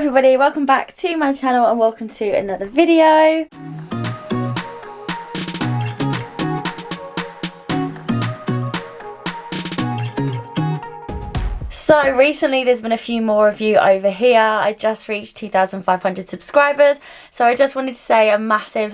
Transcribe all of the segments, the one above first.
everybody, welcome back to my channel and welcome to another video. So recently there's been a few more of you over here. I just reached 2,500 subscribers, so I just wanted to say a massive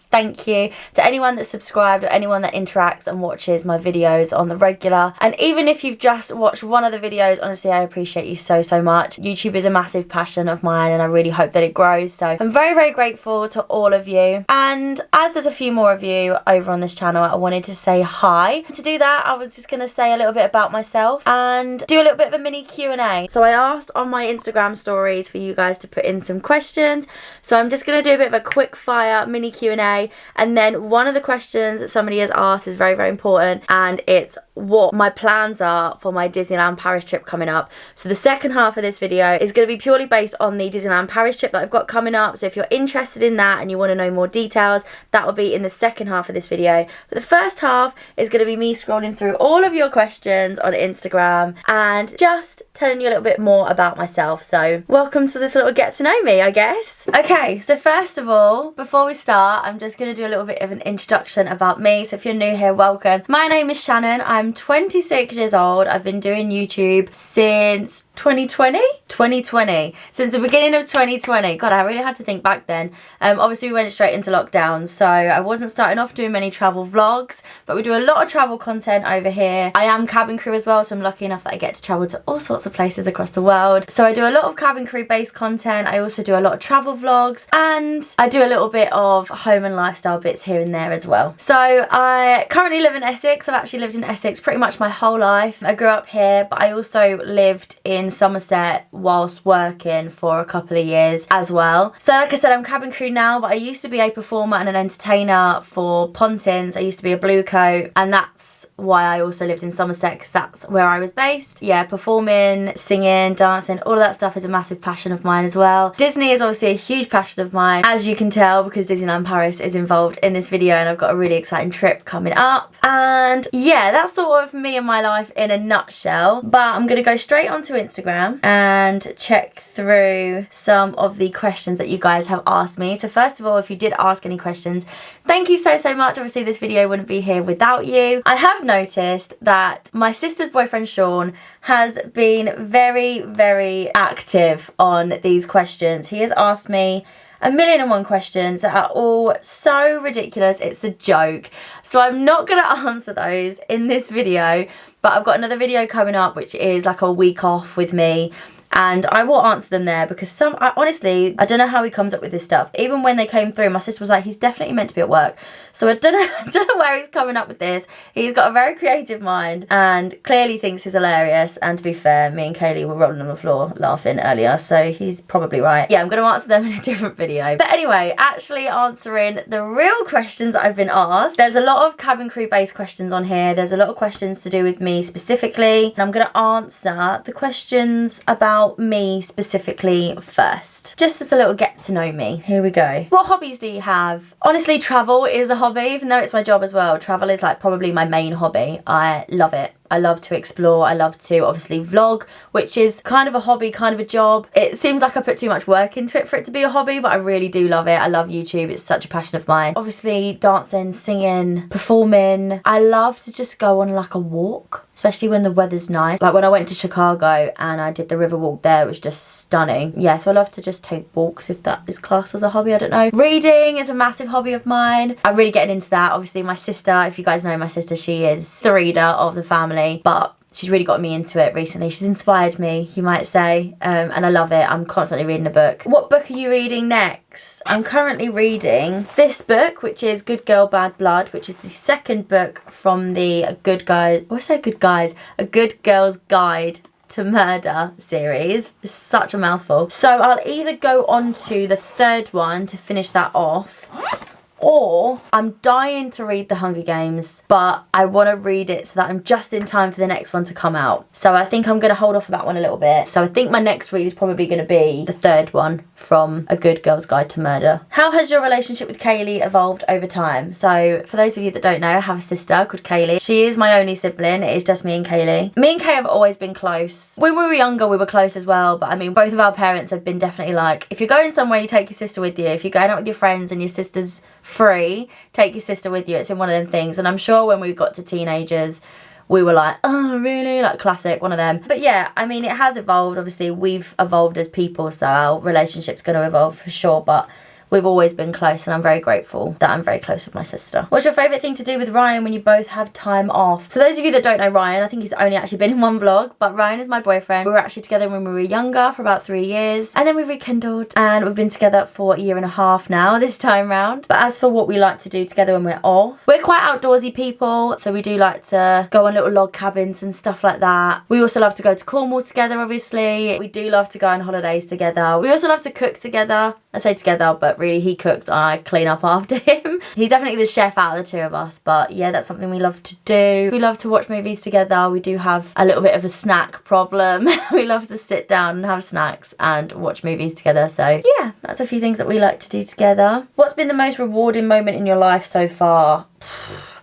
thank you to anyone that's subscribed or anyone that interacts and watches my videos on the regular. And even if you've just watched one of the videos, honestly I appreciate you so much. YouTube is a massive passion of mine and I really hope that it grows, so I'm very grateful to all of you. And as there's a few more of you over on this channel, I wanted to say hi. To do that, I was just going to say a little bit about myself and do a little bit of a mini Q&A. So I asked on my Instagram stories for you guys to put in some questions, so I'm just going to do a bit of a quick fire mini Q&A. And then one of the questions that somebody has asked is very important, and it's what my plans are for my Disneyland Paris trip coming up. So the second half of this video is going to be purely based on the Disneyland Paris trip that I've got coming up. So if you're interested in that and you want to know more details, that will be in the second half of this video. But the first half is going to be me scrolling through all of your questions on Instagram and just telling you a little bit more about myself. So welcome to this little get to know me, I guess. Okay, so first of all, before we start, I'm just going to do a little bit of an introduction about me. So if you're new here, welcome. My name is Shannon. I'm 26 years old. I've been doing YouTube since 2020, since the beginning of 2020. God, I really had to think back then. Obviously we went straight into lockdown, so I wasn't starting off doing many travel vlogs, but we do a lot of travel content over here. I am cabin crew as well, so I'm lucky enough that I get to travel to all sorts of places across the world. So I do a lot of cabin crew based content. I also do a lot of travel vlogs, and I do a little bit of home and lifestyle bits here and there as well. So I currently live in Essex. I've actually lived in Essex pretty much my whole life. I grew up here, but I also lived in Somerset whilst working for a couple of years as well. So like I said, I'm cabin crew now, but I used to be a performer and an entertainer for Pontins. I used to be a blue coat, and that's why I also lived in Somerset, because that's where I was based. Yeah, performing, singing, dancing, all of that stuff is a massive passion of mine as well. Disney is obviously a huge passion of mine, as you can tell, because Disneyland Paris is involved in this video and I've got a really exciting trip coming up. And yeah, that's sort of me and my life in a nutshell. But I'm going to go straight onto Instagram and check through some of the questions that you guys have asked me. So first of all, if you did ask any questions, thank you so much. Obviously this video wouldn't be here without you. I have noticed that my sister's boyfriend Sean has been very active on these questions. He has asked me 1,000,001 questions that are all so ridiculous, it's a joke. So I'm not going to answer those in this video, but I've got another video coming up which is like a week off with me, and I will answer them there, because honestly, I don't know how he comes up with this stuff. Even when they came through, my sister was like, he's definitely meant to be at work. So I don't know where he's coming up with this. He's got a very creative mind and clearly thinks he's hilarious. And to be fair, me and Kaylee were rolling on the floor laughing earlier, so he's probably right. Yeah, I'm going to answer them in a different video. But anyway, actually answering the real questions that I've been asked. There's a lot of cabin crew based questions on here. There's a lot of questions to do with me specifically. And I'm going to answer the questions about me specifically first, just as a little get to know me. Here we go. What hobbies do you have? Honestly, travel is a hobby, even though it's my job as well. Travel is like probably my main hobby. I love it. I love to explore. I love to obviously vlog, which is kind of a hobby, kind of a job. It seems like I put too much work into it for it to be a hobby, but I really do love it. I love YouTube. It's such a passion of mine. Obviously dancing, singing, performing. I love to just go on like a walk, especially when the weather's nice. Like when I went to Chicago and I did the river walk there, it was just stunning. Yeah, so I love to just take walks, if that is classed as a hobby, I don't know. Reading is a massive hobby of mine. I'm really getting into that. Obviously my sister, if you guys know my sister, she is the reader of the family, but she's really got me into it recently. She's inspired me, you might say, and I love it. I'm constantly reading a book. What book are you reading next? I'm currently reading this book, which is Good Girl, Bad Blood, which is the second book from the A Good Girl's Guide to Murder series. It's such a mouthful. So I'll either go on to the third one to finish that off, or I'm dying to read The Hunger Games, but I want to read it so that I'm just in time for the next one to come out. So I think I'm going to hold off on that one a little bit. So I think my next read is probably going to be the third one from A Good Girl's Guide to Murder. How has your relationship with Kaylee evolved over time? So for those of you that don't know, I have a sister called Kaylee. She is my only sibling. It is just me and Kaylee. Me and Kay have always been close. When we were younger, we were close as well. But I mean, both of our parents have been definitely like, if you're going somewhere, you take your sister with you. If you're going out with your friends and your sister's free, take your sister with you. It's been one of them things. And I'm sure when we got to teenagers, we were like, oh really, like classic, one of them. But yeah, I mean, it has evolved. Obviously we've evolved as people, so our relationship's going to evolve for sure, but we've always been close, and I'm very grateful that I'm very close with my sister. What's your favourite thing to do with Ryan when you both have time off? So those of you that don't know Ryan, I think he's only actually been in one vlog, but Ryan is my boyfriend. We were actually together when we were younger for about 3 years, and then we rekindled, and we've been together for 1.5 years now this time round. But as for what we like to do together when we're off, we're quite outdoorsy people, so we do like to go on little log cabins and stuff like that. We also love to go to Cornwall together, obviously. We do love to go on holidays together. We also love to cook together. I say together, but really he cooks and I clean up after him. He's definitely the chef out of the two of us, but yeah, that's something we love to do. We love to watch movies together. We do have a little bit of a snack problem. We love to sit down and have snacks and watch movies together. So yeah, that's a few things that we like to do together. What's been the most rewarding moment in your life so far?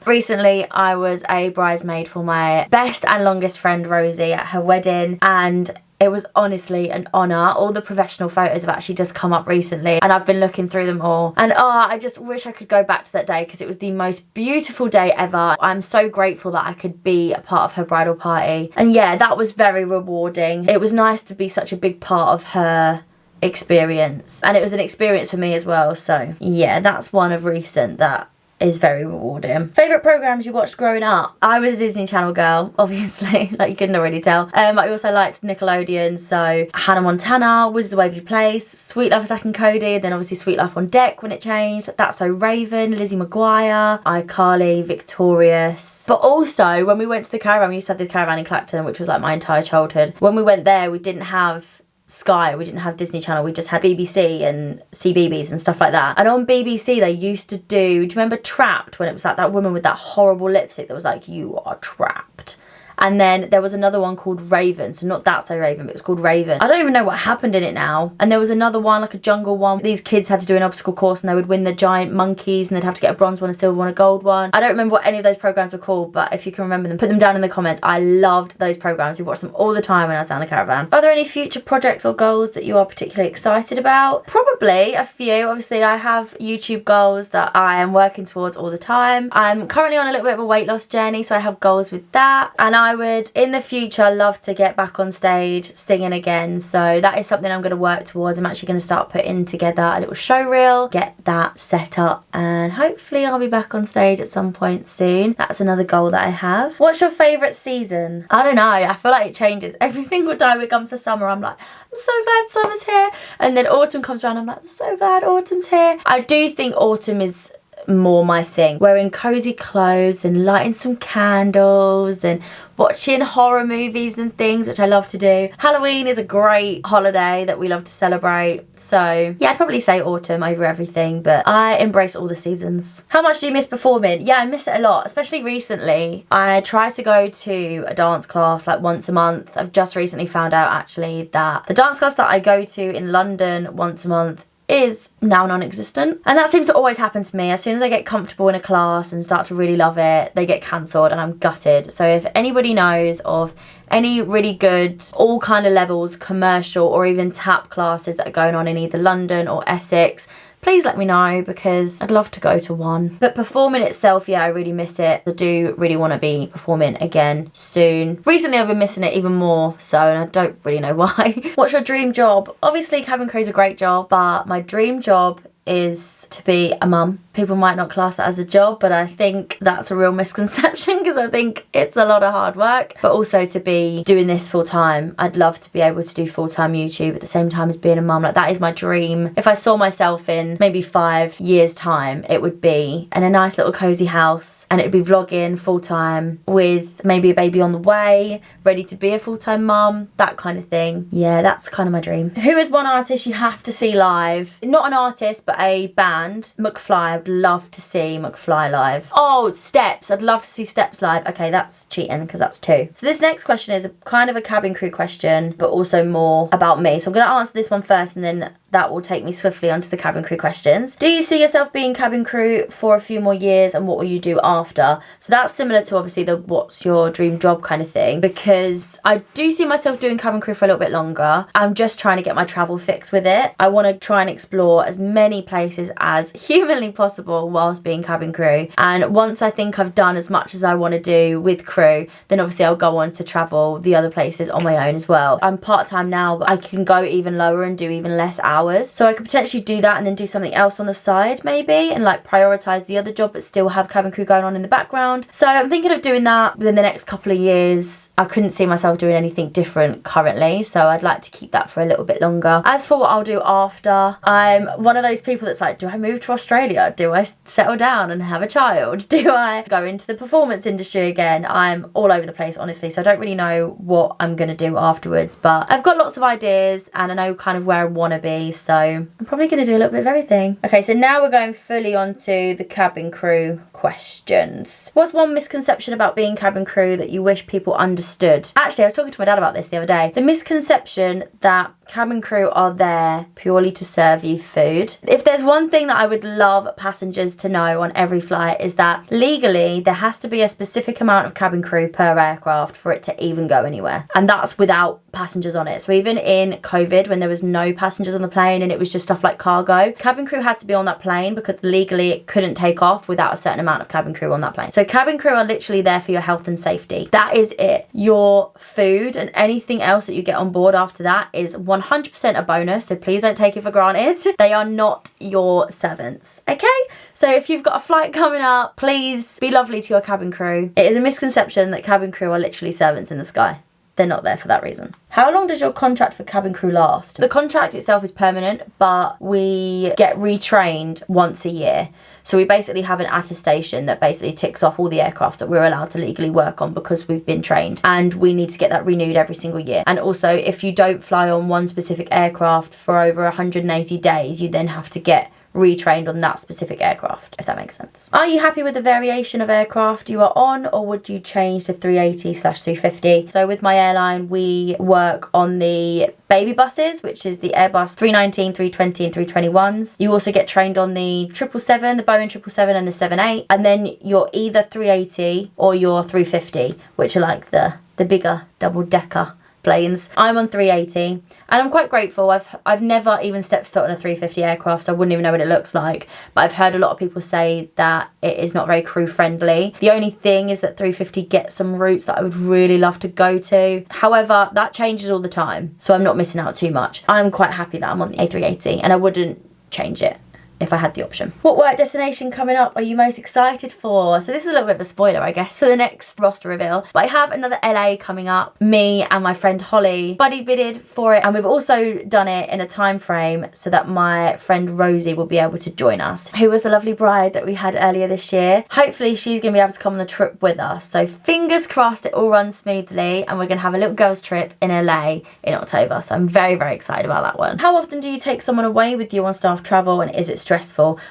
Recently, I was a bridesmaid for my best and longest friend Rosie at her wedding, and it was honestly an honour. All the professional photos have actually just come up recently, and I've been looking through them all. And I just wish I could go back to that day because it was the most beautiful day ever. I'm so grateful that I could be a part of her bridal party. And yeah, that was very rewarding. It was nice to be such a big part of her experience. And it was an experience for me as well. So yeah, that's one of recent that is very rewarding. Favourite programmes you watched growing up? I was a Disney Channel girl, obviously, like you couldn't already tell. I also liked Nickelodeon, so Hannah Montana, Wizards of Waverly Place, Sweet Life of Zack and Cody, then obviously Sweet Life on Deck when it changed, That's So Raven, Lizzie McGuire, iCarly, Victorious. But also, when we went to the caravan, we used to have this caravan in Clacton, which was like my entire childhood. When we went there, we didn't have Sky, we didn't have Disney Channel, we just had BBC and CBeebies and stuff like that. And on BBC they used to do you remember Trapped, when it was like that woman with that horrible lipstick that was like, you are trapped? And then there was another one called Raven. So not That's So Raven, but it was called Raven. I don't even know what happened in it now. And there was another one, like a jungle one. These kids had to do an obstacle course and they would win the giant monkeys and they'd have to get a bronze one, a silver one, a gold one. I don't remember what any of those programmes were called, but if you can remember them, put them down in the comments. I loved those programmes. We watched them all the time when I was down the caravan. Are there any future projects or goals that you are particularly excited about? Probably a few. Obviously, I have YouTube goals that I am working towards all the time. I'm currently on a little bit of a weight loss journey, so I have goals with that. And I would, in the future, love to get back on stage singing again. So that is something I'm going to work towards. I'm actually going to start putting together a little show reel, get that set up, and hopefully I'll be back on stage at some point soon. That's another goal that I have. What's your favourite season? I don't know. I feel like it changes. Every single time it comes to summer, I'm like, I'm so glad summer's here. And then autumn comes around, I'm like, I'm so glad autumn's here. I do think autumn is more my thing. Wearing cozy clothes and lighting some candles and watching horror movies and things, which I love to do. Halloween is a great holiday that we love to celebrate. So yeah, I'd probably say autumn over everything, but I embrace all the seasons. How much do you miss performing? Yeah, I miss it a lot, especially recently. I try to go to a dance class like once a month. I've just recently found out actually that the dance class that I go to in London once a month is now non-existent, and that seems to always happen to me. As soon as I get comfortable in a class and start to really love it, they get cancelled and I'm gutted. So if anybody knows of any really good, all kind of levels, commercial or even tap classes that are going on in either London or Essex, please let me know because I'd love to go to one. But performing itself, yeah, I really miss it. I do really want to be performing again soon. Recently I've been missing it even more so, and I don't really know why. What's your dream job? Obviously cabin crew's a great job, but my dream job is to be a mum. People might not class that as a job, but I think that's a real misconception because I think it's a lot of hard work. But also to be doing this full time. I'd love to be able to do full-time YouTube at the same time as being a mum. Like, that is my dream. If I saw myself in maybe 5 years time, it would be in a nice little cozy house and it'd be vlogging full-time with maybe a baby on the way, ready to be a full-time mum, that kind of thing. Yeah, that's kind of my dream. Who is one artist you have to see live? Not an artist, but but a band, McFly. I'd love to see McFly live. Oh, Steps. I'd love to see Steps live. Okay, that's cheating because that's 2. So this next question is kind of a cabin crew question, but also more about me. So I'm going to answer this one first, and then that will take me swiftly onto the cabin crew questions. Do you see yourself being cabin crew for a few more years, and what will you do after? So that's similar to obviously the what's your dream job kind of thing, because I do see myself doing cabin crew for a little bit longer. I'm just trying to get my travel fix with it. I want to try and explore as many places as humanly possible whilst being cabin crew. And once I think I've done as much as I want to do with crew, then obviously I'll go on to travel the other places on my own as well. I'm part-time now, but I can go even lower and do even less hours. So I could potentially do that and then do something else on the side maybe, and like prioritise the other job but still have cabin crew going on in the background. So I'm thinking of doing that within the next couple of years. I couldn't see myself doing anything different currently, so I'd like to keep that for a little bit longer. As for what I'll do after, I'm one of those people that's like, do I move to Australia? Do I settle down and have a child? Do I go into the performance industry again? I'm all over the place, honestly, so I don't really know what I'm going to do afterwards, but I've got lots of ideas and I know kind of where I want to be, so I'm probably going to do a little bit of everything. Okay, so now we're going fully onto the cabin crew questions. What's one misconception about being cabin crew that you wish people understood? Actually, I was talking to my dad about this the other day. The misconception that cabin crew are there purely to serve you food. If there's one thing that I would love passengers to know on every flight, is that legally there has to be a specific amount of cabin crew per aircraft for it to even go anywhere, and that's without passengers on it. So even in COVID, when there was no passengers on the plane and it was just stuff like cargo, cabin crew had to be on that plane because legally it couldn't take off without a certain amount of cabin crew on that plane. So cabin crew are literally there for your health and safety. That is it. Your food and anything else that you get on board after that is 100% a bonus, so please don't take it for granted. They are not your servants, okay? So if you've got a flight coming up, please be lovely to your cabin crew. It is a misconception that cabin crew are literally servants in the sky. They're not there for that reason. How long does your contract for cabin crew last? The contract itself is permanent, but we get retrained once a year. So we basically have an attestation that basically ticks off all the aircraft that we're allowed to legally work on because we've been trained, and we need to get that renewed every single year. And also, if you don't fly on one specific aircraft for over 180 days, you then have to get retrained on that specific aircraft, if that makes sense. Are you happy with the variation of aircraft you are on, or would you change to 380/350? So with my airline, we work on the baby buses, which is the Airbus 319, 320 and 321s. You also get trained on the 777, the Boeing 777 and the 78, and then you're either 380 or you're 350, which are like the bigger double-decker planes. I'm on 380 and I'm quite grateful. I've never even stepped foot on a 350 aircraft, so I wouldn't even know what it looks like, but I've heard a lot of people say that it is not very crew friendly. The only thing is that 350 gets some routes that I would really love to go to. However, that changes all the time, so I'm not missing out too much. I'm quite happy that I'm on the A380 and I wouldn't change it if I had the option. What work destination coming up are you most excited for? So this is a little bit of a spoiler, I guess, for the next roster reveal. But I have another LA coming up. Me and my friend Holly buddy bidded for it, and we've also done it in a time frame so that my friend Rosie will be able to join us, who was the lovely bride that we had earlier this year. Hopefully she's going to be able to come on the trip with us. So fingers crossed it all runs smoothly, and we're going to have a little girls trip in LA in October. So I'm very, very excited about that one. How often do you take someone away with you on staff travel, and is it stressful?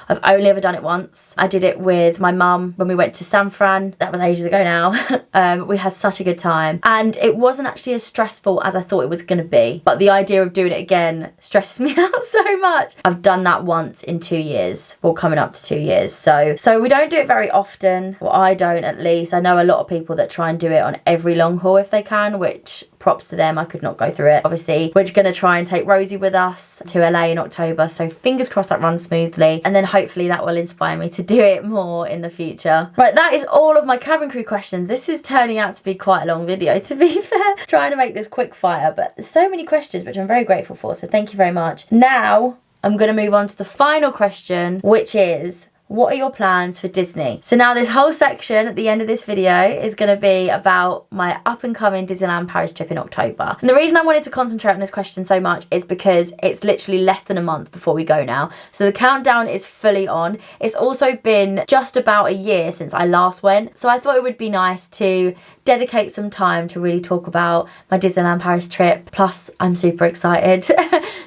I've only ever done it once. I did it with my mum when we went to San Fran. That was ages ago now. We had such a good time, and it wasn't actually as stressful as I thought it was going to be, but the idea of doing it again stresses me out so much. I've done that once in 2 years, or coming up to 2 years, so we don't do it very often. Well, I don't, at least. I know a lot of people that try and do it on every long haul if they can, which props to them. I could not go through it. Obviously, we're going to try and take Rosie with us to LA in October, so fingers crossed that runs smoothly, and then hopefully that will inspire me to do it more in the future. Right, that is all of my cabin crew questions. This is turning out to be quite a long video, to be fair. Trying to make this quick fire, but there's so many questions, which I'm very grateful for, so thank you very much. Now, I'm going to move on to the final question, which is, what are your plans for Disney? So now this whole section at the end of this video is going to be about my up and coming Disneyland Paris trip in October. And the reason I wanted to concentrate on this question so much is because it's literally less than a month before we go now. So the countdown is fully on. It's also been just about a year since I last went. So I thought it would be nice to dedicate some time to really talk about my Disneyland Paris trip. Plus, I'm super excited.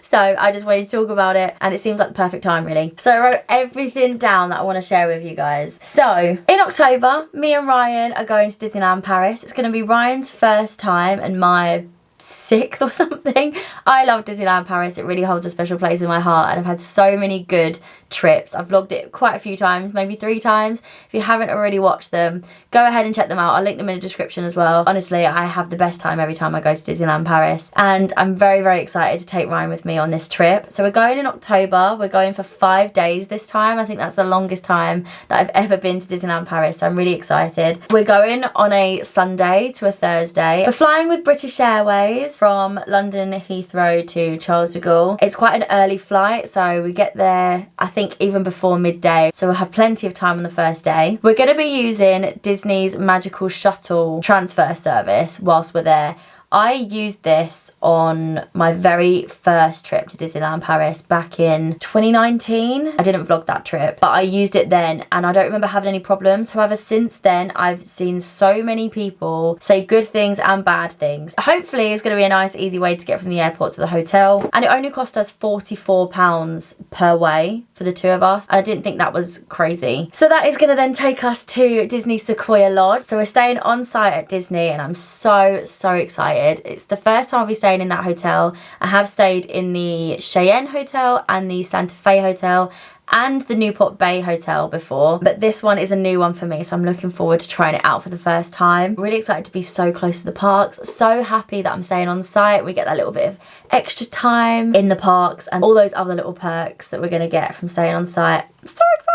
So I just wanted to talk about it, and it seems like the perfect time, really. So I wrote everything down that I want to share with you guys. So in October, me and Ryan are going to Disneyland Paris. It's going to be Ryan's first time and my 6th or something. I love Disneyland Paris. It really holds a special place in my heart, and I've had so many good trips. I've vlogged it quite a few times, maybe 3 times. If you haven't already watched them, go ahead and check them out. I'll link them in the description as well. Honestly, I have the best time every time I go to Disneyland Paris, and I'm very, very excited to take Ryan with me on this trip. So we're going in October. We're going for 5 days this time. I think that's the longest time that I've ever been to Disneyland Paris, so I'm really excited. We're going on a Sunday to a Thursday. We're flying with British Airways from London Heathrow to Charles de Gaulle. It's quite an early flight, so we get there, I think, even before midday, so we'll have plenty of time on the first day. We're going to be using Disney's Magical Shuttle transfer service whilst we're there. I used this on my very first trip to Disneyland Paris back in 2019. I didn't vlog that trip, but I used it then and I don't remember having any problems. However, since then, I've seen so many people say good things and bad things. Hopefully, it's going to be a nice, easy way to get from the airport to the hotel. And it only cost us £44 per way for the 2 of us. I didn't think that was crazy. So that is going to then take us to Disney Sequoia Lodge. So we're staying on site at Disney, and I'm so excited. It's the first time I'll be staying in that hotel. I have stayed in the Shan Hotel and the Santa Fe Hotel and the Newport Bay Hotel before, but this one is a new one for me, so I'm looking forward to trying it out for the first time. Really excited to be so close to the parks. So happy that I'm staying on site. We get that little bit of extra time in the parks and all those other little perks that we're going to get from staying on site. I'm so excited.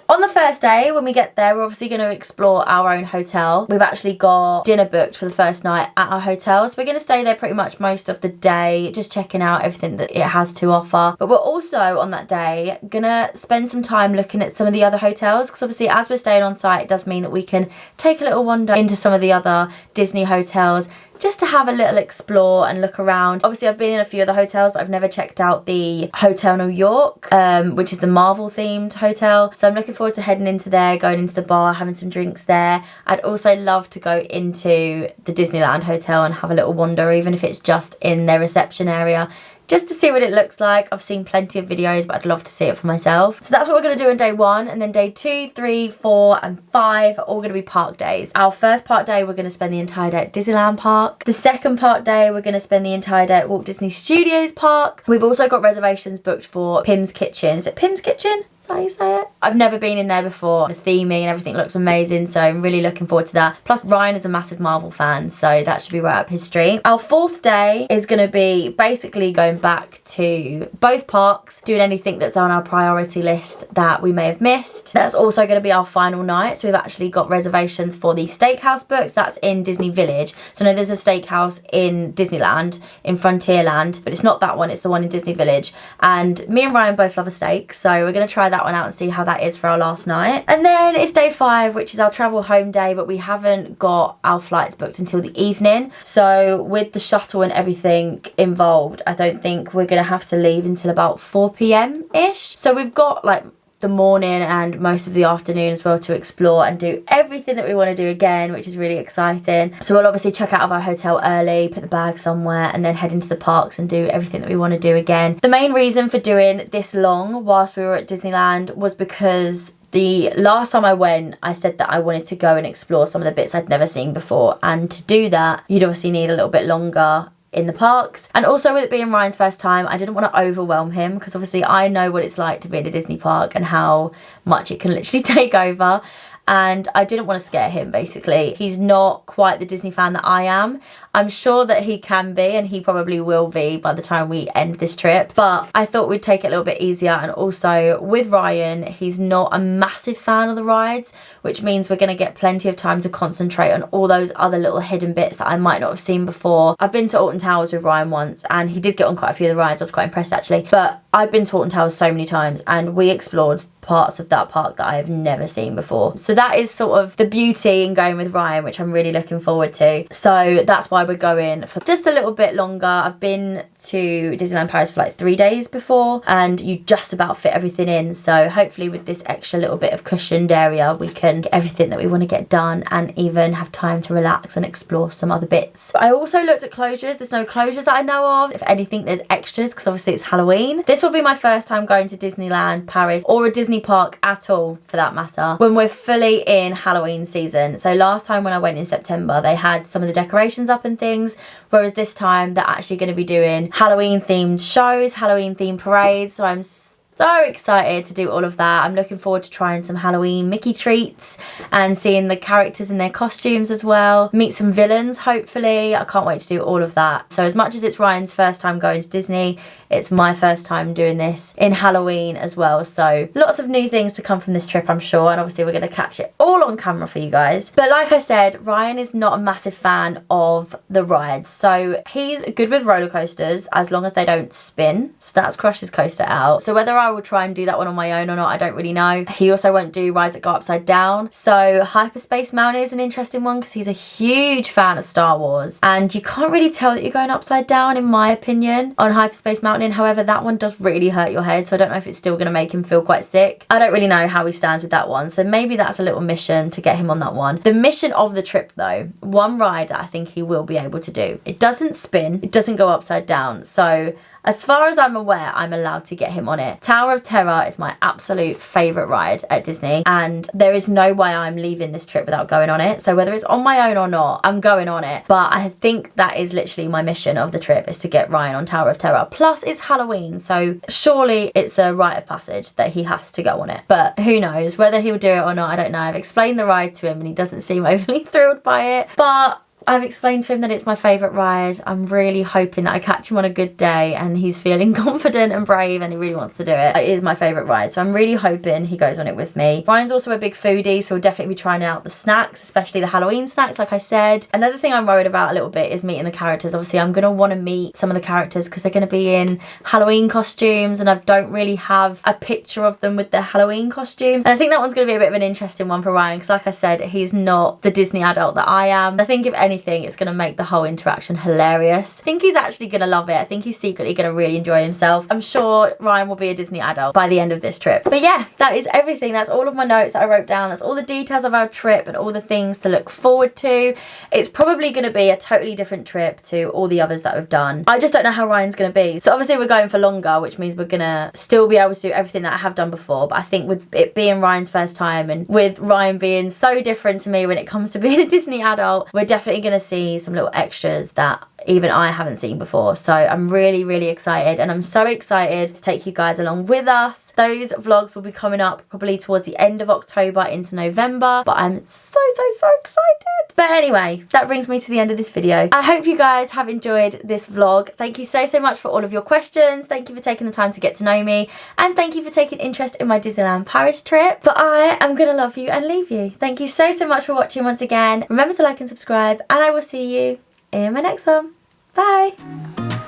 On the first day, when we get there, we're obviously going to explore our own hotel. We've actually got dinner booked for the first night at our hotel, so we're going to stay there pretty much most of the day, just checking out everything that it has to offer. But we're also, on that day, going to spend some time looking at some of the other hotels, because obviously as we're staying on site, it does mean that we can take a little wander into some of the other Disney hotels, just to have a little explore and look around. Obviously, I've been in a few other hotels, but I've never checked out the Hotel New York, which is the Marvel themed hotel. So I'm looking forward to heading into there, going into the bar, having some drinks there. I'd also love to go into the Disneyland Hotel and have a little wander, even if it's just in their reception area, just to see what it looks like. I've seen plenty of videos, but I'd love to see it for myself. So that's what we're going to do on day 1, and then day 2, 3, 4 and 5 are all going to be park days. Our first park day, we're going to spend the entire day at Disneyland Park. The second park day, we're going to spend the entire day at Walt Disney Studios Park. We've also got reservations booked for Pim's Kitchen. Is it Pim's Kitchen? Is that how you say it? I've never been in there before. The theming and everything looks amazing, so I'm really looking forward to that. Plus, Ryan is a massive Marvel fan, so that should be right up his street. Our 4th day is going to be basically going back to both parks, doing anything that's on our priority list that we may have missed. That's also going to be our final night, so we've actually got reservations for the steakhouse booked. That's in Disney Village. So no, there's a steakhouse in Disneyland, in Frontierland, but it's not that one, it's the one in Disney Village. And me and Ryan both love a steak, so we're going to try that one out and see how that is for our last night. And then it's day 5, which is our travel home day, but we haven't got our flights booked until the evening. So with the shuttle and everything involved, I don't think we're gonna have to leave until about 4 p.m. ish. So we've got like the morning and most of the afternoon as well to explore and do everything that we want to do again, which is really exciting. So we'll obviously check out of our hotel early, put the bag somewhere, and then head into the parks and do everything that we want to do again. The main reason for doing this long whilst we were at Disneyland was because the last time I went, I said that I wanted to go and explore some of the bits I'd never seen before, and to do that, you'd obviously need a little bit longer in the parks. And also, with it being Ryan's first time, I didn't want to overwhelm him, because obviously I know what it's like to be in a Disney park and how much it can literally take over, and I didn't want to scare him. Basically, he's not quite the Disney fan that I am. I'm sure that he can be, and he probably will be by the time we end this trip, but I thought we'd take it a little bit easier. And also with Ryan, he's not a massive fan of the rides, which means we're going to get plenty of time to concentrate on all those other little hidden bits that I might not have seen before. I've been to Alton Towers with Ryan once, and he did get on quite a few of the rides. I was quite impressed actually, but I've been to Alton Towers so many times, and we explored parts of that park that I have never seen before. So that is sort of the beauty in going with Ryan, which I'm really looking forward to. So that's why why we're going for just a little bit longer. I've been to Disneyland Paris for like 3 days before, and you just about fit everything in. So hopefully with this extra little bit of cushioned area, we can get everything that we want to get done and even have time to relax and explore some other bits. I also looked at closures. There's no closures that I know of. If anything, there's extras because obviously it's Halloween. This will be my first time going to Disneyland Paris or a Disney park at all for that matter when we're fully in Halloween season. So last time when I went in September, they had some of the decorations up and things, whereas this time they're actually going to be doing Halloween themed shows, Halloween themed parades. So I'm so excited to do all of that. I'm looking forward to trying some Halloween Mickey treats and seeing the characters in their costumes as well. Meet some villains, hopefully. I can't wait to do all of that. So as much as it's Ryan's first time going to Disney, it's my first time doing this in Halloween as well. So lots of new things to come from this trip, I'm sure. And obviously we're going to catch it all on camera for you guys. But like I said, Ryan is not a massive fan of the rides. So he's good with roller coasters as long as they don't spin. So that's Crush's coaster out. So whether I will try and do that one on my own or not, I don't really know. He also won't do rides that go upside down. So Hyperspace Mountain is an interesting one because he's a huge fan of Star Wars. And you can't really tell that you're going upside down, in my opinion, on Hyperspace Mountain. However, that one does really hurt your head, so I don't know if it's still going to make him feel quite sick. I don't really know how he stands with that one, so maybe that's a little mission to get him on that one. The mission of the trip though, one ride that I think he will be able to do. It doesn't spin, it doesn't go upside down, so as far as I'm aware, I'm allowed to get him on it. Tower of Terror is my absolute favourite ride at Disney, and there is no way I'm leaving this trip without going on it. So whether it's on my own or not, I'm going on it. But I think that is literally my mission of the trip, is to get Ryan on Tower of Terror. Plus it's Halloween, so surely it's a rite of passage that he has to go on it. But who knows, whether he'll do it or not, I don't know. I've explained the ride to him and he doesn't seem overly thrilled by it. But I've explained to him that it's my favourite ride. I'm really hoping that I catch him on a good day and he's feeling confident and brave and he really wants to do it. It is my favourite ride, so I'm really hoping he goes on it with me. Ryan's also a big foodie, so we'll definitely be trying out the snacks, especially the Halloween snacks, like I said. Another thing I'm worried about a little bit is meeting the characters. Obviously, I'm going to want to meet some of the characters because they're going to be in Halloween costumes and I don't really have a picture of them with their Halloween costumes. And I think that one's going to be a bit of an interesting one for Ryan because, like I said, he's not the Disney adult that I am. I think if anything, it's going to make the whole interaction hilarious. I think he's actually going to love it. I think he's secretly going to really enjoy himself. I'm sure Ryan will be a Disney adult by the end of this trip. But yeah, that is everything. That's all of my notes that I wrote down. That's all the details of our trip and all the things to look forward to. It's probably going to be a totally different trip to all the others that we've done. I just don't know how Ryan's going to be. So obviously we're going for longer, which means we're going to still be able to do everything that I have done before. But I think with it being Ryan's first time and with Ryan being so different to me when it comes to being a Disney adult, we're definitely going to see some little extras that even I haven't seen before. So I'm really, really excited, and I'm so excited to take you guys along with us. Those vlogs will be coming up probably towards the end of October into November, but I'm so excited. But anyway, that brings me to the end of this video. I hope you guys have enjoyed this vlog. Thank you so much for all of your questions. Thank you for taking the time to get to know me, and thank you for taking interest in my Disneyland Paris trip. But I am gonna love you and leave you. Thank you so much for watching once again. Remember to like and subscribe, and I will see you in my next one. Bye.